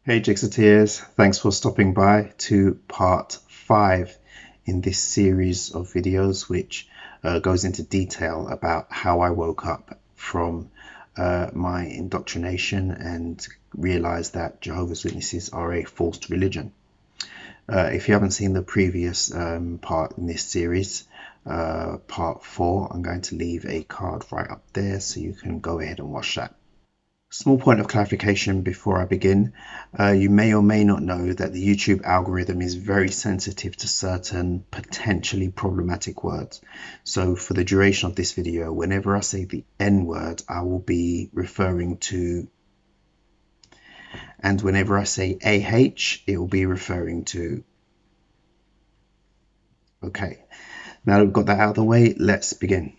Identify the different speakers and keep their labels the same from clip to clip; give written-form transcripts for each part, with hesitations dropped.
Speaker 1: Hey Jixateers, thanks for stopping by to part 5 in this series of videos which goes into detail about how I woke up from my indoctrination and realized that Jehovah's Witnesses are a false religion. If you haven't seen the previous part in this series, part 4, I'm going to leave a card right up there so you can go ahead and watch that. Small point of clarification before I begin. You may or may not know that the YouTube algorithm is very sensitive to certain potentially problematic words. So for the duration of this video, whenever I say the N word, I will be referring to, and whenever I say AH, it will be referring to. Okay, now that we've got that out of the way, let's begin.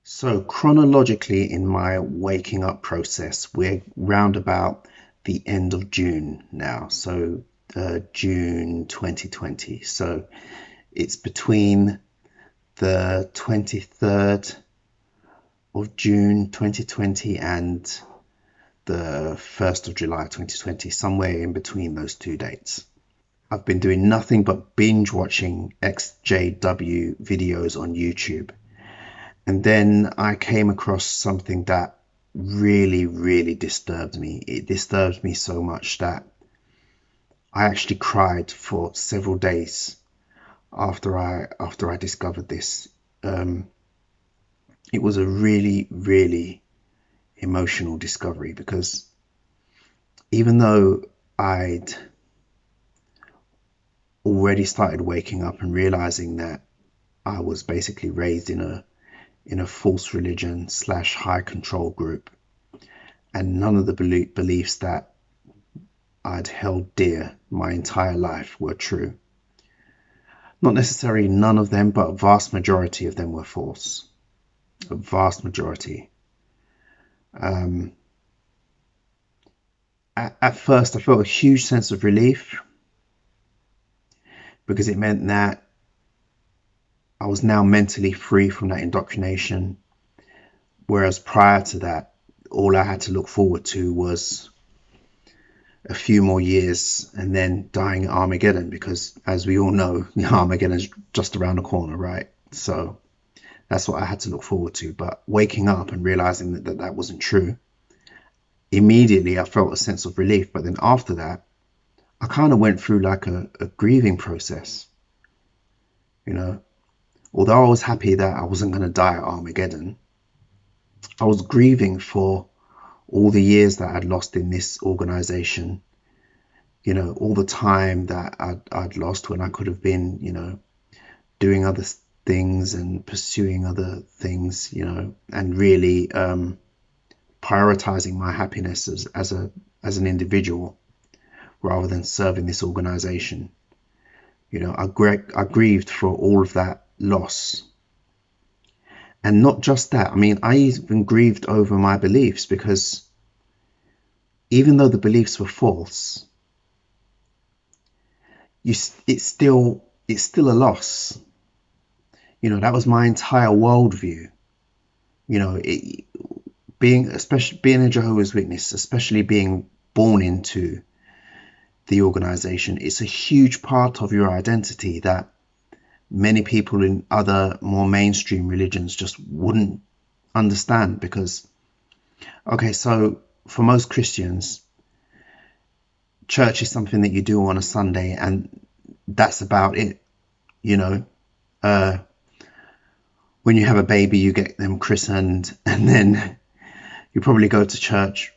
Speaker 1: So chronologically in my waking up process, we're round about the end of June now. So June 2020. So it's between the 23rd of June 2020 and the 1st of July 2020, somewhere in between those two dates. I've been doing nothing but binge watching XJW videos on YouTube. And then I came across something that really disturbed me. It disturbed me so much that I actually cried for several days after I discovered this. It was a really emotional discovery, because even though I'd already started waking up and realizing that I was basically raised in a false religion / high control group, and none of the beliefs that I'd held dear my entire life were true. Not necessarily none of them, but a vast majority of them were false. A vast majority. At first I felt a huge sense of relief, because it meant that I was now mentally free from that indoctrination, whereas prior to that, all I had to look forward to was a few more years and then dying at Armageddon, because as we all know, Armageddon's just around the corner, right? So that's what I had to look forward to. But waking up and realizing that wasn't true, immediately I felt a sense of relief. But then after that, I kind of went through like a grieving process, Although I was happy that I wasn't going to die at Armageddon, I was grieving for all the years that I'd lost in this organization, all the time that I'd lost when I could have been, doing other things and pursuing other things, and really prioritizing my happiness as an individual rather than serving this organization. I grieved for all of that loss. And not just that, I even grieved over my beliefs, because even though the beliefs were false, it's still a loss. That was my entire worldview. Being a Jehovah's Witness, especially being born into the organization, it's a huge part of your identity that many people in other more mainstream religions just wouldn't understand. Because, okay, so for most Christians, church is something that you do on a Sunday, and that's about it. When you have a baby, you get them christened, and then you probably go to church.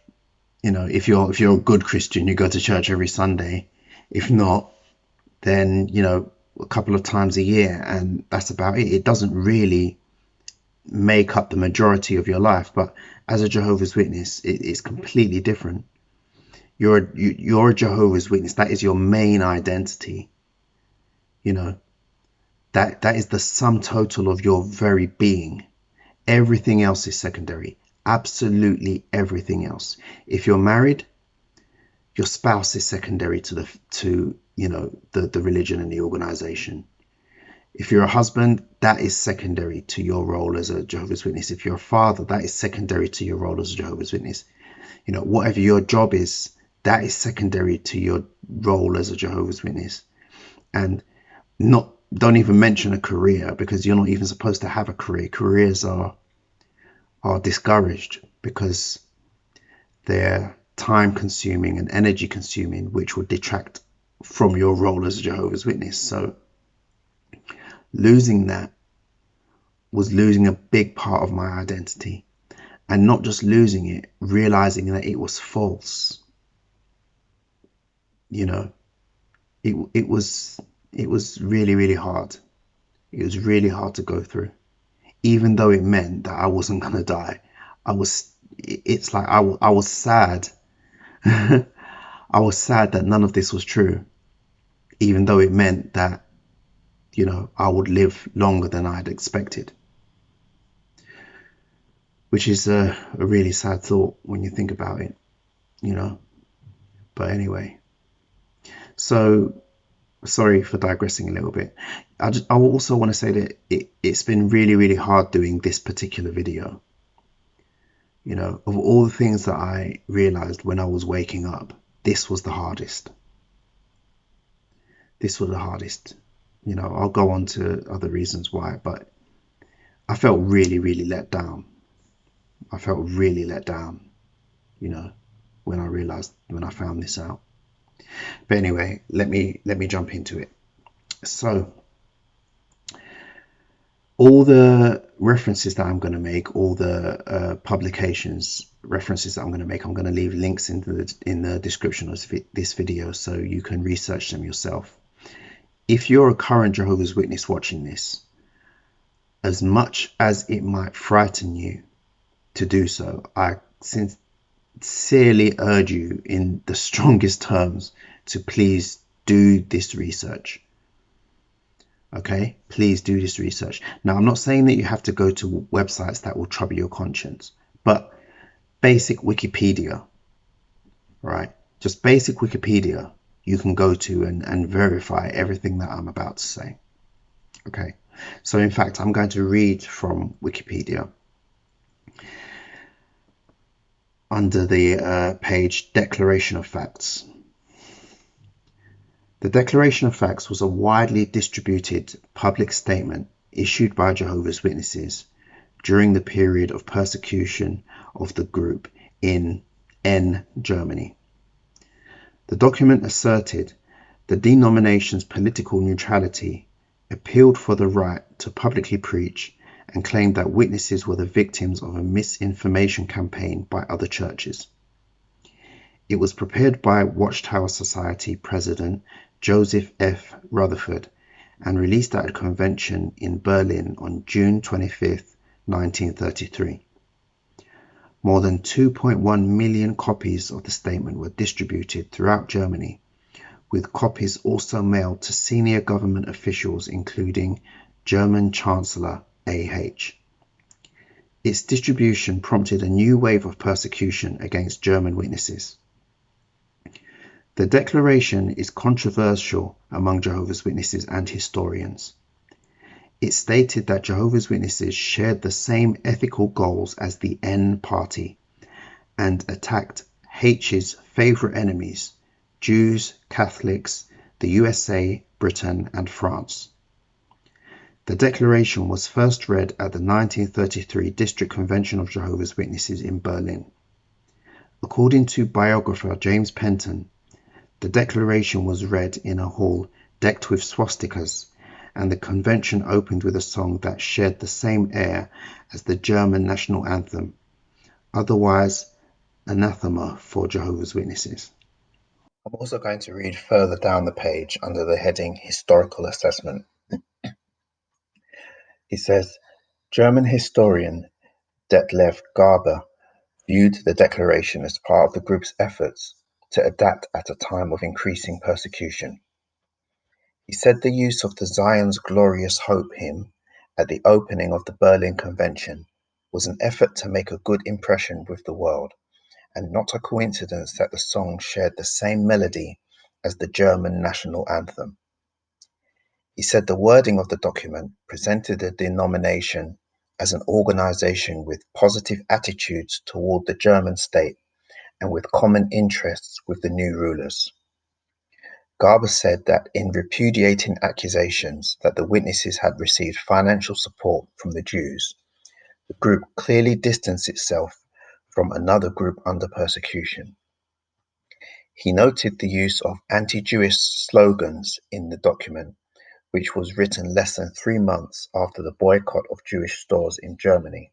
Speaker 1: If you're a good Christian, you go to church every Sunday. If not, then a couple of times a year, and that's about it. It doesn't really make up the majority of your life. But as a Jehovah's Witness, it's completely different. You're a Jehovah's Witness. That is your main identity. That is the sum total of your very being. Everything else is secondary. Absolutely everything else. If you're married, your spouse is secondary to the religion and the organization. If you're a husband, that is secondary to your role as a Jehovah's Witness. If you're a father, that is secondary to your role as a Jehovah's Witness. Whatever your job is, that is secondary to your role as a Jehovah's Witness. And don't even mention a career, because you're not even supposed to have a career. Careers are discouraged because they're time consuming and energy consuming, which would detract from your role as a Jehovah's Witness. So losing that was losing a big part of my identity, and not just losing it, realizing that it was false. You know, it was really, really hard. It was really hard to go through, even though it meant that I wasn't going to die. It's like I was sad. I was sad that none of this was true, even though it meant that, I would live longer than I had expected, which is a really sad thought when you think about it, But anyway, so sorry for digressing a little bit. I also want to say that it's been really, really hard doing this particular video. Of all the things that I realized when I was waking up, this was the hardest. This was the hardest. I'll go on to other reasons why, but I felt really, really let down. I felt really let down, when I found this out. But anyway, let me jump into it. So all the references that I'm going to make, all the publications references that I'm going to make, I'm going to leave links in the description of this video so you can research them yourself. If you're a current Jehovah's Witness watching this, as much as it might frighten you to do so, I sincerely urge you in the strongest terms to please do this research. Okay, please do this research. Now, I'm not saying that you have to go to websites that will trouble your conscience, but basic Wikipedia, right? Just basic Wikipedia you can go to and verify everything that I'm about to say. Okay, so in fact, I'm going to read from Wikipedia under the page Declaration of Facts. The Declaration of Facts was a widely distributed public statement issued by Jehovah's Witnesses during the period of persecution of the group in N, Germany. The document asserted the denomination's political neutrality, appealed for the right to publicly preach, and claimed that witnesses were the victims of a misinformation campaign by other churches. It was prepared by Watchtower Society President Joseph F. Rutherford and released at a convention in Berlin on June 25, 1933. More than 2.1 million copies of the statement were distributed throughout Germany, with copies also mailed to senior government officials, including German Chancellor A.H. Its distribution prompted a new wave of persecution against German witnesses. The declaration is controversial among Jehovah's Witnesses and historians. It stated that Jehovah's Witnesses shared the same ethical goals as the N Party and attacked H's favorite enemies, Jews, Catholics, the USA, Britain, and France. The declaration was first read at the 1933 District Convention of Jehovah's Witnesses in Berlin. According to biographer James Penton, the declaration was read in a hall decked with swastikas, and the convention opened with a song that shared the same air as the German national anthem, otherwise anathema for Jehovah's Witnesses. I'm also going to read further down the page under the heading Historical Assessment. It says, German historian Detlef Garber viewed the declaration as part of the group's efforts to adapt at a time of increasing persecution. He said the use of the Zion's Glorious Hope hymn at the opening of the Berlin Convention was an effort to make a good impression with the world, and not a coincidence that the song shared the same melody as the German national anthem. He said the wording of the document presented the denomination as an organization with positive attitudes toward the German state and with common interests with the new rulers. Garber said that in repudiating accusations that the witnesses had received financial support from the Jews, the group clearly distanced itself from another group under persecution. He noted the use of anti-Jewish slogans in the document, which was written less than 3 months after the boycott of Jewish stores in Germany,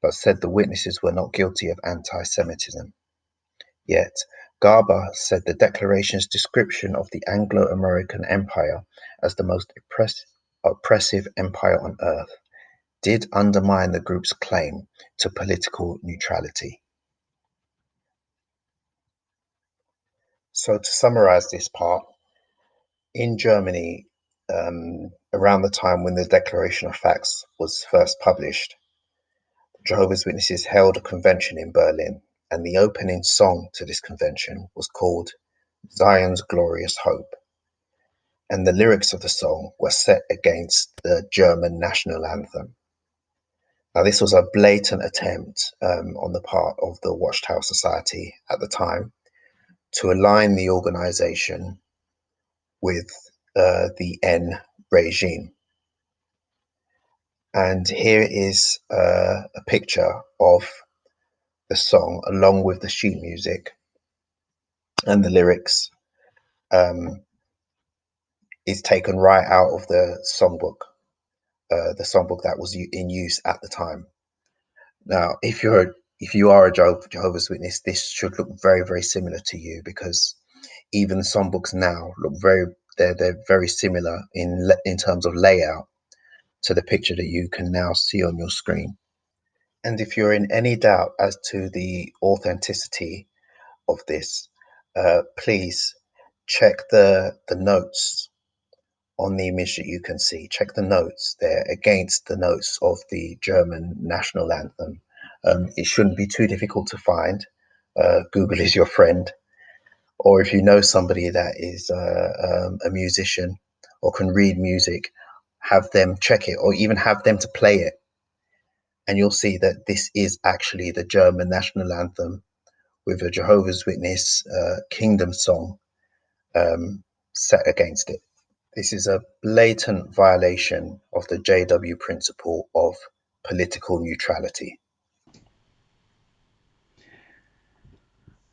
Speaker 1: but said the witnesses were not guilty of anti-Semitism. Yet, Garber said the declaration's description of the Anglo-American Empire as the most oppressive empire on earth did undermine the group's claim to political neutrality. So to summarize this part, in Germany, around the time when the Declaration of Facts was first published, Jehovah's Witnesses held a convention in Berlin, and the opening song to this convention was called Zion's Glorious Hope. And the lyrics of the song were set against the German national anthem. Now, this was a blatant attempt on the part of the Watchtower Society at the time to align the organization with the N regime. And here is a picture of the song along with the sheet music and the lyrics. Is taken right out of the songbook that was in use at the time. Now, if you are a Jehovah's Witness, this should look very, very similar to you, because even songbooks now look they're very similar in terms of layout to the picture that you can now see on your screen. And if you're in any doubt as to the authenticity of this, please check the notes on the image that you can see. Check the notes there against the notes of the German national anthem. It shouldn't be too difficult to find. Google is your friend. Or if you know somebody that is a musician or can read music, have them check it, or even have them to play it. And you'll see that this is actually the German national anthem with a Jehovah's Witness kingdom song set against it. This is a blatant violation of the JW principle of political neutrality.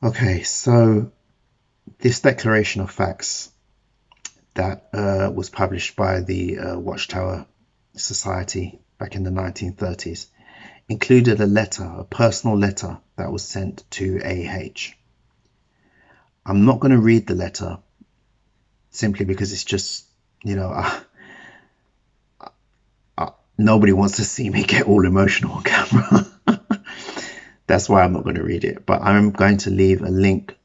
Speaker 1: Okay, so this Declaration of Facts that was published by the Watchtower Society back in the 1930s included a personal letter that was sent to AH. I'm not going to read the letter simply because it's just, nobody wants to see me get all emotional on camera. That's why I'm not going to read it, but I'm going to leave a link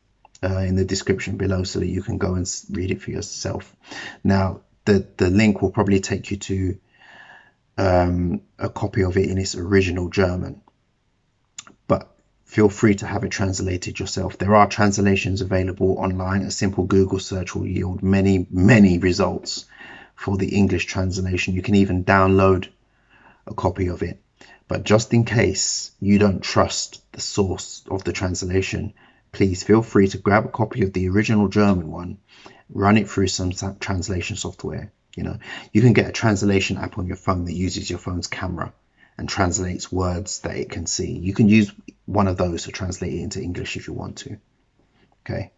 Speaker 1: in the description below so that you can go and read it for yourself. Now, the link will probably take you to a copy of it in its original German, but feel free to have it translated yourself. There are translations available online. A simple Google search will yield many, many results for the English translation. You can even download a copy of it. But just in case you don't trust the source of the translation, please feel free to grab a copy of the original German one, run it through some translation software. You can get a translation app on your phone that uses your phone's camera and translates words that it can see. You can use one of those to translate it into English if you want to. Okay.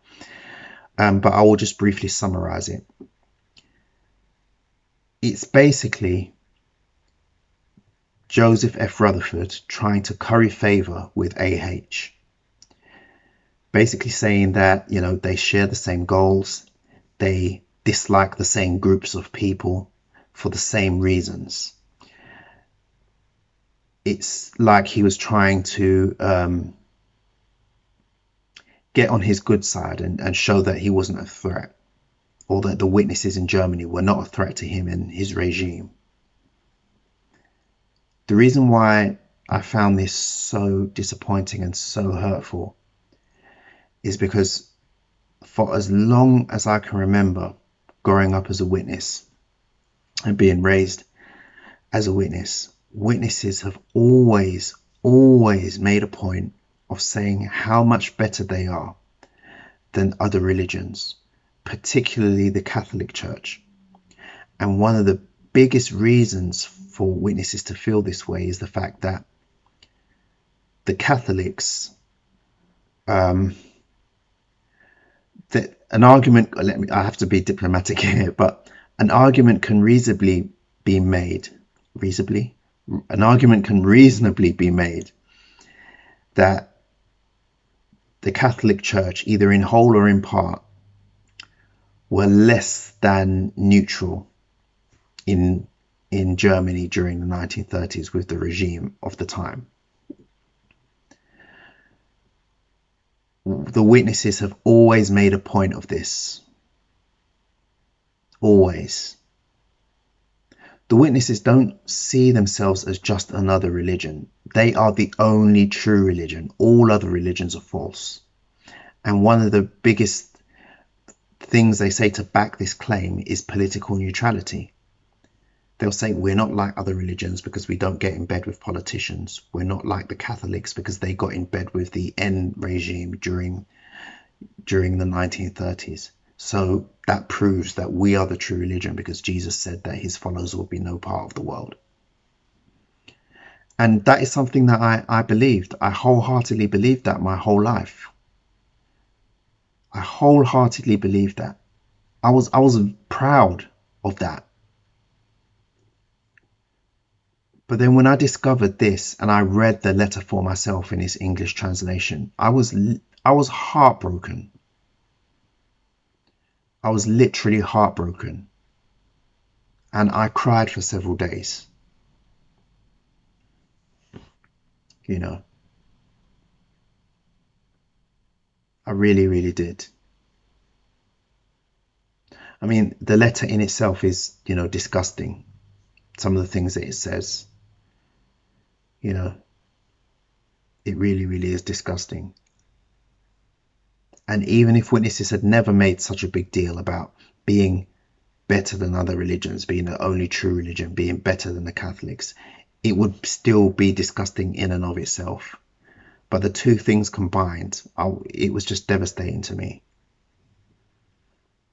Speaker 1: But I will just briefly summarize it. It's basically Joseph F. Rutherford trying to curry favor with AH. Basically saying that, they share the same goals. They dislike the same groups of people for the same reasons. It's like he was trying to get on his good side and show that he wasn't a threat, or that the witnesses in Germany were not a threat to him and his regime. The reason why I found this so disappointing and so hurtful is because for as long as I can remember growing up as a witness and being raised as a witness, witnesses have always made a point of saying how much better they are than other religions, particularly the Catholic Church. And one of the biggest reasons for witnesses to feel this way is the fact that the Catholics, that an argument, I have to be diplomatic here, but an argument can reasonably be made, that the Catholic Church, either in whole or in part, were less than neutral in Germany during the 1930s with the regime of the time. The witnesses have always made a point of this. Always. The witnesses don't see themselves as just another religion. They are the only true religion. All other religions are false. And one of the biggest things they say to back this claim is political neutrality. They'll say, we're not like other religions because we don't get in bed with politicians. We're not like the Catholics because they got in bed with the N regime during the 1930s. So that proves that we are the true religion because Jesus said that his followers will be no part of the world. And that is something that I believed. I wholeheartedly believed that my whole life. I wholeheartedly believed that. I was proud of that. But then when I discovered this and I read the letter for myself in its English translation, I was heartbroken. I was literally heartbroken. And I cried for several days. You know, I really, really did. I mean, the letter in itself is, disgusting. Some of the things that it says, it really, really is disgusting. And even if witnesses had never made such a big deal about being better than other religions, being the only true religion, being better than the Catholics, it would still be disgusting in and of itself. But the two things combined, it was just devastating to me.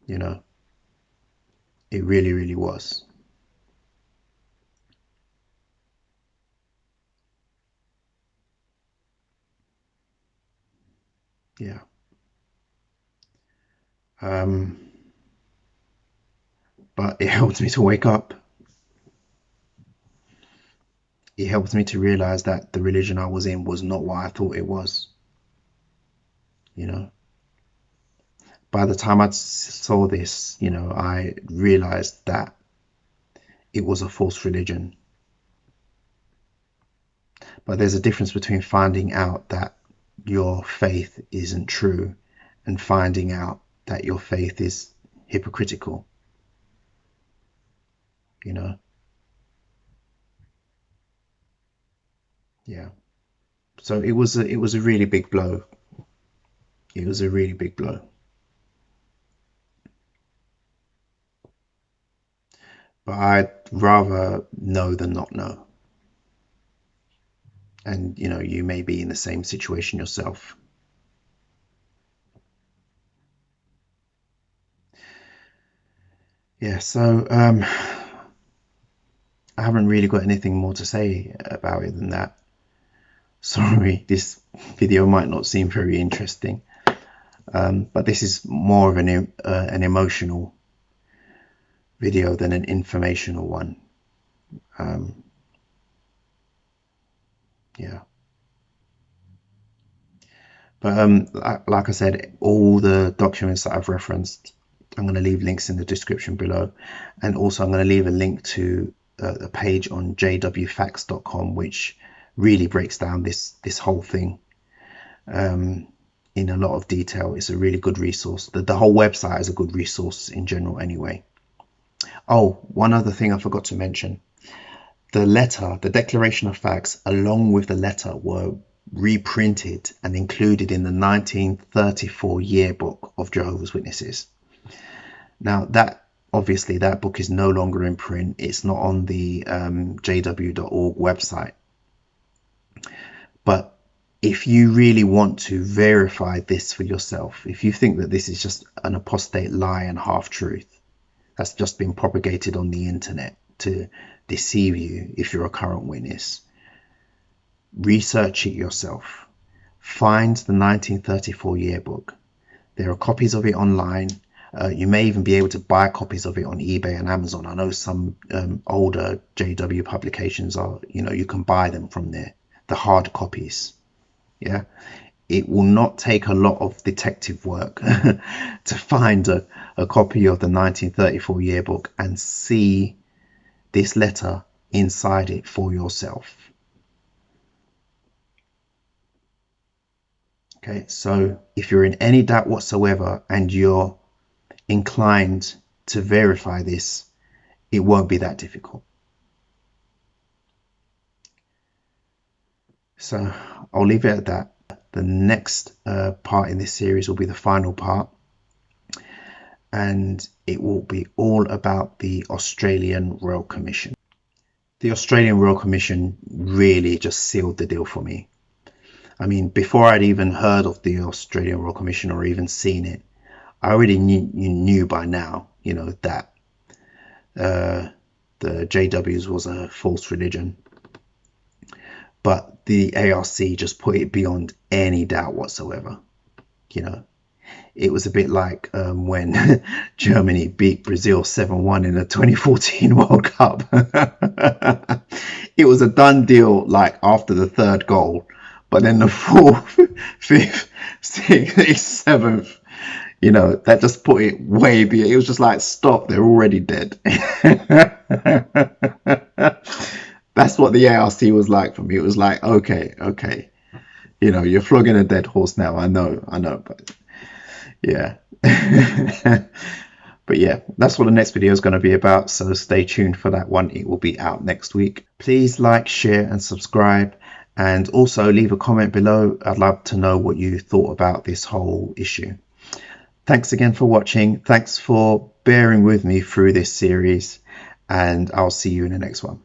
Speaker 1: It really, really was. Yeah. But it helped me to wake up. It helped me to realize that the religion I was in was not what I thought it was. By the time I saw this, I realized that it was a false religion. But there's a difference between finding out that your faith isn't true and finding out that your faith is hypocritical. Yeah. So it was a really big blow. It was a really big blow. But I'd rather know than not know. And you may be in the same situation yourself. Yeah, so I haven't really got anything more to say about it than that. Sorry, this video might not seem very interesting, but this is more of an emotional video than an informational one. Yeah. But like I said, all the documents that I've referenced, I'm going to leave links in the description below, and also I'm going to leave a link to a page on jwfacts.com which really breaks down this whole thing in a lot of detail. It's a really good resource. The whole website is a good resource in general anyway. Oh, one other thing I forgot to mention. The letter, the Declaration of Facts, along with the letter, were reprinted and included in the 1934 Yearbook of Jehovah's Witnesses. Now, obviously that book is no longer in print. It's not on the jw.org website. But if you really want to verify this for yourself, if you think that this is just an apostate lie and half-truth that's just been propagated on the internet to deceive you, if you're a current witness, research it yourself. Find the 1934 yearbook. There are copies of it online. You may even be able to buy copies of it on eBay and Amazon. I know some older JW publications are, you can buy them from there, the hard copies. Yeah, it will not take a lot of detective work to find a copy of the 1934 yearbook and see this letter inside it for yourself. Okay, so if you're in any doubt whatsoever and you're inclined to verify this, it won't be that difficult. So I'll leave it at that. The next part in this series will be the final part, and it will be all about the Australian Royal Commission. The Australian Royal Commission really just sealed the deal for me. I mean, before I'd even heard of the Australian Royal Commission or even seen it, I already knew by now, that the JWs was a false religion. But the ARC just put it beyond any doubt whatsoever. It was a bit like when Germany beat Brazil 7-1 in the 2014 World Cup. It was a done deal like after the third goal. But then the fourth, fifth, sixth, seventh, that just put it way beyond. It was just like, stop, they're already dead. That's what the ARC was like for me. It was like, okay, you're flogging a dead horse now. I know, but yeah. But yeah, that's what the next video is going to be about. So stay tuned for that one. It will be out next week. Please like, share and subscribe. And also leave a comment below. I'd love to know what you thought about this whole issue. Thanks again for watching. Thanks for bearing with me through this series. And I'll see you in the next one.